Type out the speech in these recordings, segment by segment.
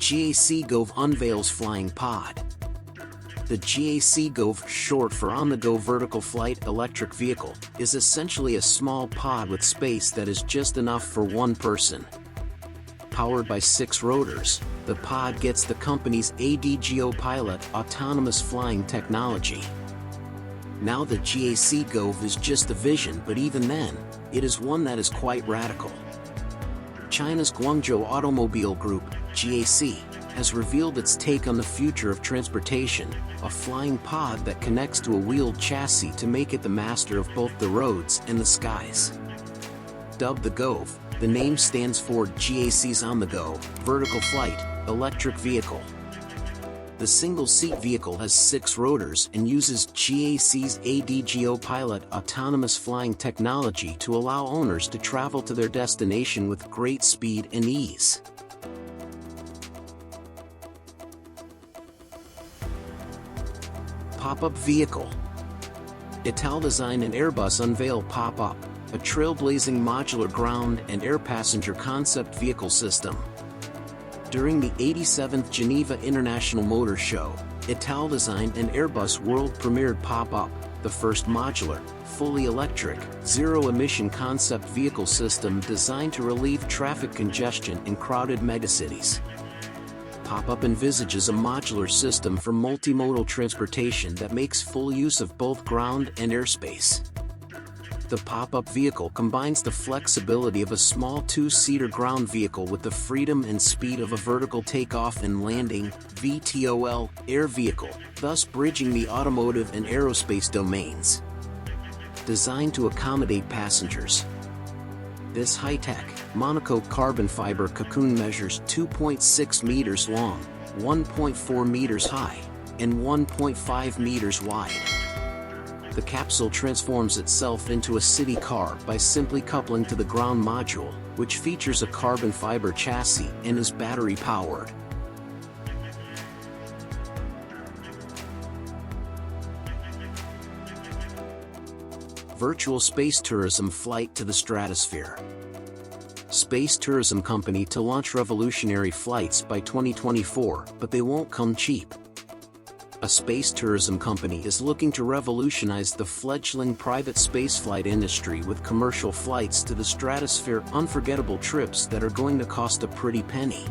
GAC Unveils Flying Pod. The GAC GOV, short for On-the-Go Vertical Flight Electric Vehicle, is essentially a small pod with space that is just enough for one person. Powered by 6 rotors, the pod gets the company's ADGO Pilot autonomous flying technology. Now the GAC GOV is just a vision, but even then, it is one that is quite radical. China's Guangzhou Automobile Group, GAC, has revealed its take on the future of transportation, a flying pod that connects to a wheeled chassis to make it the master of both the roads and the skies. Dubbed the GOV, the name stands for GAC's On-the-Go Vertical Flight Electric Vehicle. The single-seat vehicle has 6 rotors and uses GAC's ADGO Pilot autonomous flying technology to allow owners to travel to their destination with great speed and ease. Pop-up vehicle. Ital-designed and Airbus unveil Pop-up, a trailblazing modular ground and air passenger concept vehicle system. During the 87th Geneva International Motor Show, Ital-designed and Airbus world premiered Pop-up, the first modular, fully electric, zero-emission concept vehicle system designed to relieve traffic congestion in crowded megacities. Pop-up envisages a modular system for multimodal transportation that makes full use of both ground and airspace. The pop-up vehicle combines the flexibility of a small 2-seater ground vehicle with the freedom and speed of a vertical takeoff and landing (VTOL) air vehicle, thus bridging the automotive and aerospace domains. Designed to accommodate passengers, this high-tech, monocoque carbon fiber cocoon measures 2.6 meters long, 1.4 meters high, and 1.5 meters wide. The capsule transforms itself into a city car by simply coupling to the ground module, which features a carbon fiber chassis and is battery-powered. Virtual space tourism flight to the stratosphere. Space tourism company to launch revolutionary flights by 2024, but they won't come cheap. A space tourism company is looking to revolutionize the fledgling private spaceflight industry with commercial flights to the stratosphere, unforgettable trips that are going to cost a pretty penny.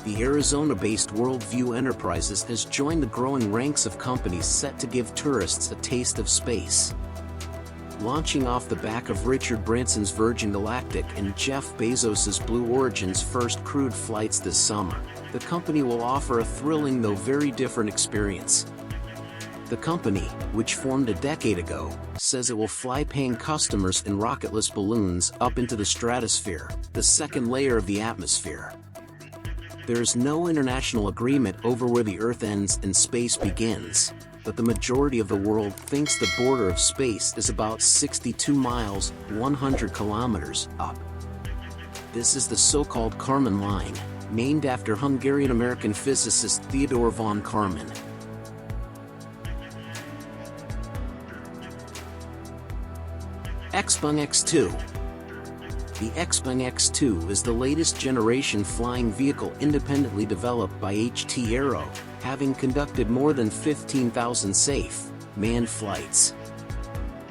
The Arizona-based Worldview Enterprises has joined the growing ranks of companies set to give tourists a taste of space. Launching off the back of Richard Branson's Virgin Galactic and Jeff Bezos's Blue Origin's first crewed flights this summer, the company will offer a thrilling though very different experience. The company, which formed a decade ago, says it will fly paying customers in rocketless balloons up into the stratosphere, the second layer of the atmosphere. There is no international agreement over where the Earth ends and space begins, but the majority of the world thinks the border of space is about 62 miles, 100 kilometers, up. This is the so-called Kármán line, named after Hungarian-American physicist Theodor von Kármán. XPENG X2. The XPENG X2 is the latest generation flying vehicle independently developed by HT Aero, having conducted more than 15,000 safe, manned flights.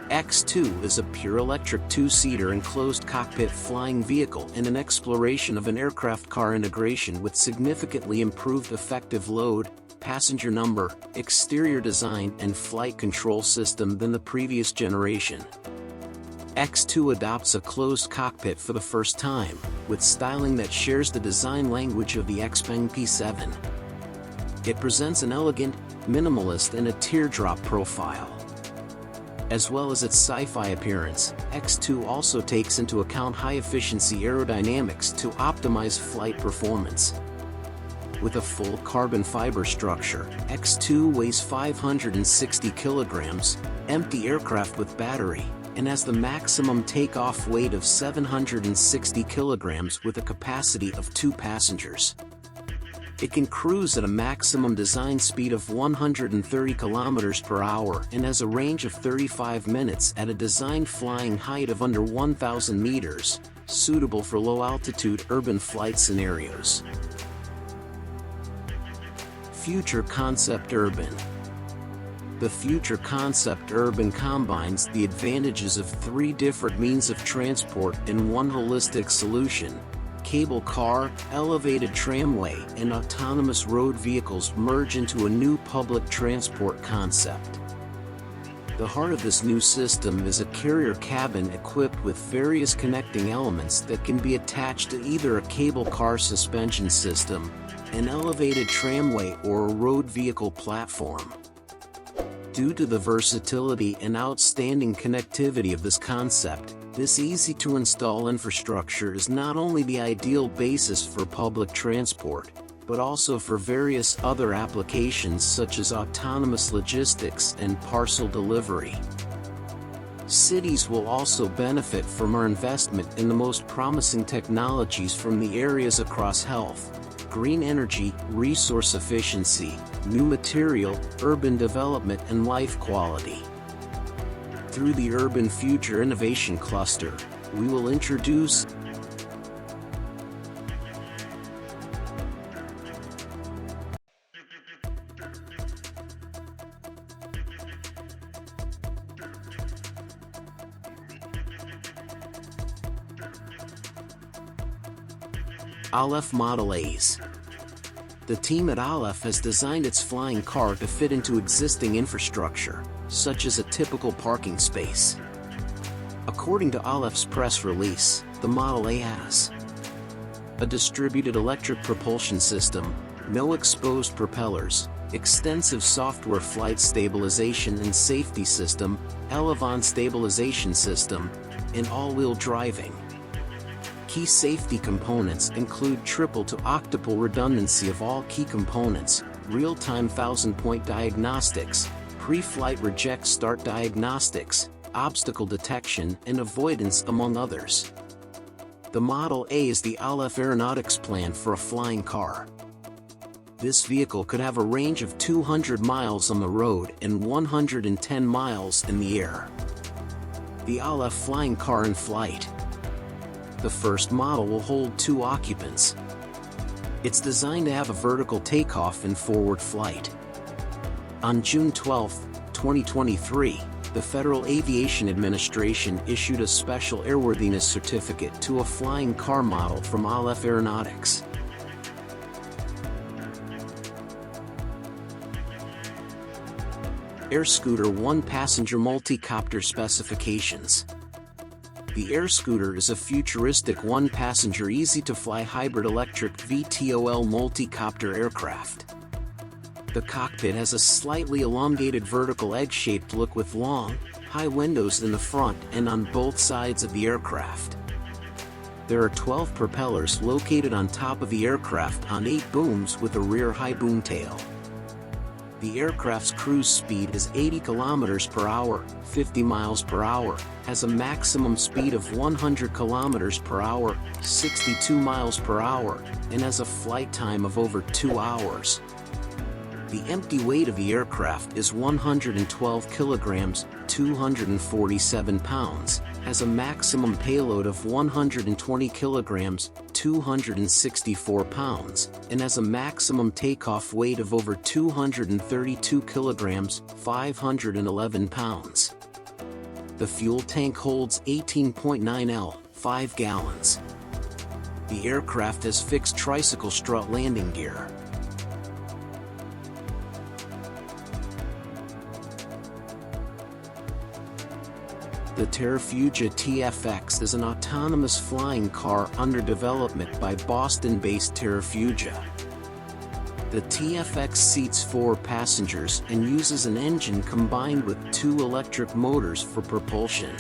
X2 is a pure electric 2-seater enclosed cockpit flying vehicle and an exploration of an aircraft car integration with significantly improved effective load, passenger number, exterior design and flight control system than the previous generation. X2 adopts a closed cockpit for the first time, with styling that shares the design language of the XPENG P7. It presents an elegant, minimalist and a teardrop profile. As well as its sci-fi appearance, X2 also takes into account high-efficiency aerodynamics to optimize flight performance. With a full carbon fiber structure, X2 weighs 560 kilograms, empty aircraft with battery, and has the maximum takeoff weight of 760 kilograms with a capacity of 2 passengers. It can cruise at a maximum design speed of 130 km per hour and has a range of 35 minutes at a design flying height of under 1,000 meters, suitable for low-altitude urban flight scenarios. Future Concept Urban. The Future Concept Urban combines the advantages of 3 different means of transport in one holistic solution. Cable car, elevated tramway, and autonomous road vehicles merge into a new public transport concept. The heart of this new system is a carrier cabin equipped with various connecting elements that can be attached to either a cable car suspension system, an elevated tramway, or a road vehicle platform. Due to the versatility and outstanding connectivity of this concept, this easy-to-install infrastructure is not only the ideal basis for public transport, but also for various other applications such as autonomous logistics and parcel delivery. Cities will also benefit from our investment in the most promising technologies from the areas across health, green energy, resource efficiency, new material, urban development, and life quality. Through the Urban Future Innovation Cluster, we will introduce Alef Model A's. The team at Alef has designed its flying car to fit into existing infrastructure, such as a typical parking space. According to Alef's press release, the Model A has a distributed electric propulsion system, no exposed propellers, extensive software flight stabilization and safety system, Elevon stabilization system, and all-wheel driving. Key safety components include triple to octuple redundancy of all key components, real-time 1000-point diagnostics, pre-flight reject start diagnostics, obstacle detection and avoidance, among others. The Model A is the Alef Aeronautics plan for a flying car. This vehicle could have a range of 200 miles on the road and 110 miles in the air. The Alef flying car in flight. The first model will hold 2 occupants. It's designed to have a vertical takeoff and forward flight. On June 12, 2023, the Federal Aviation Administration issued a special airworthiness certificate to a flying car model from Alef Aeronautics. Airscooter 1-passenger multi-copter specifications. The Airscooter is a futuristic 1-passenger easy-to-fly hybrid electric VTOL multi-copter aircraft. The cockpit has a slightly elongated vertical egg-shaped look with long, high windows in the front and on both sides of the aircraft. There are 12 propellers located on top of the aircraft on 8 booms with a rear high boom tail. The aircraft's cruise speed is 80 km per hour, 50 miles per hour, has a maximum speed of 100 km per hour, 62 miles per hour, and has a flight time of over 2 hours. The empty weight of the aircraft is 112 kilograms, 247 pounds, has a maximum payload of 120 kilograms, 264 pounds, and has a maximum takeoff weight of over 232 kilograms, 511 pounds. The fuel tank holds 18.9 L, 5 gallons. The aircraft has fixed tricycle strut landing gear. The Terrafugia TF-X is an autonomous flying car under development by Boston-based Terrafugia. The TF-X seats 4 passengers and uses an engine combined with 2 electric motors for propulsion.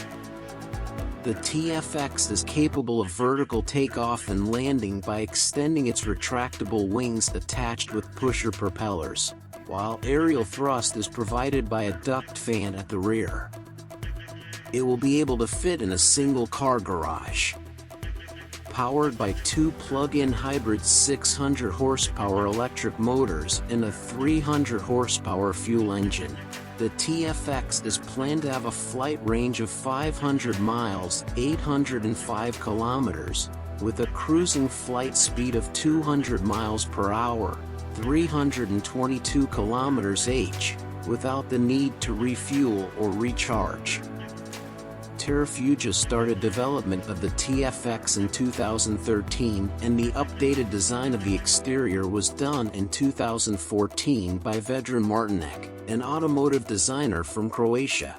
The TF-X is capable of vertical takeoff and landing by extending its retractable wings attached with pusher propellers, while aerial thrust is provided by a duct fan at the rear. It will be able to fit in a single car garage. Powered by 2 plug-in hybrid 600 horsepower electric motors and a 300 horsepower fuel engine, the TF-X is planned to have a flight range of 500 miles, 805 kilometers, with a cruising flight speed of 200 miles per hour, 322 km/h, without the need to refuel or recharge. Terrafugia started development of the TF-X in 2013, and the updated design of the exterior was done in 2014 by Vedran Martinek, an automotive designer from Croatia.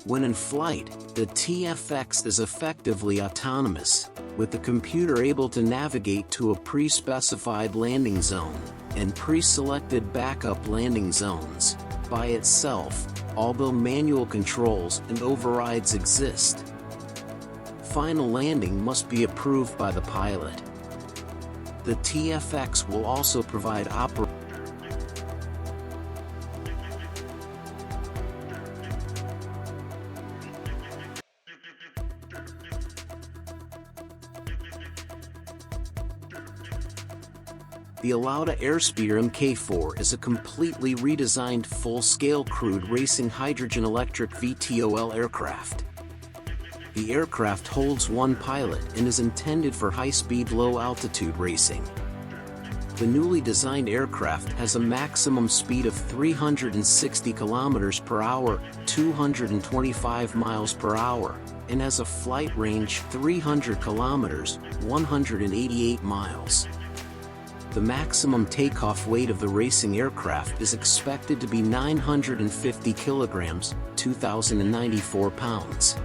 When in flight, the TF-X is effectively autonomous, with the computer able to navigate to a pre-specified landing zone and pre-selected backup landing zones by itself, although manual controls and overrides exist. Final landing must be approved by the pilot. The TF-X will also provide The Alef Airspeeder MK4 is a completely redesigned full-scale crewed racing hydrogen-electric VTOL aircraft. The aircraft holds one pilot and is intended for high-speed low-altitude racing. The newly designed aircraft has a maximum speed of 360 km/h, 225 mph, and has a flight range 300 km, 188 miles. The maximum takeoff weight of the racing aircraft is expected to be 950 kilograms, 2,094 pounds.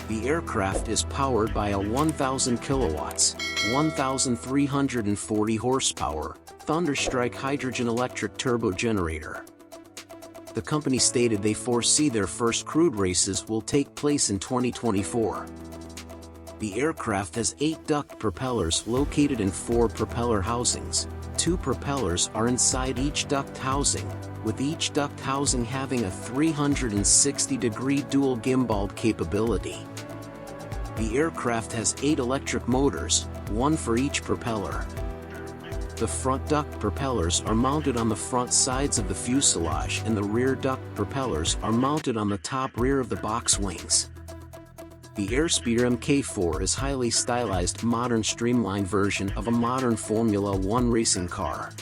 The aircraft is powered by a 1,000 kilowatts, 1,340 horsepower, Thunderstrike hydrogen-electric turbo generator. The company stated they foresee their first crewed races will take place in 2024. The aircraft has 8 duct propellers located in 4 propeller housings. 2 propellers are inside each duct housing, with each duct housing having a 360-degree dual gimbal capability. The aircraft has 8 electric motors, 1 for each propeller. The front duct propellers are mounted on the front sides of the fuselage, and the rear duct propellers are mounted on the top rear of the box wings. The Airspeeder MK4 is a highly stylized, modern streamlined version of a modern Formula One racing car.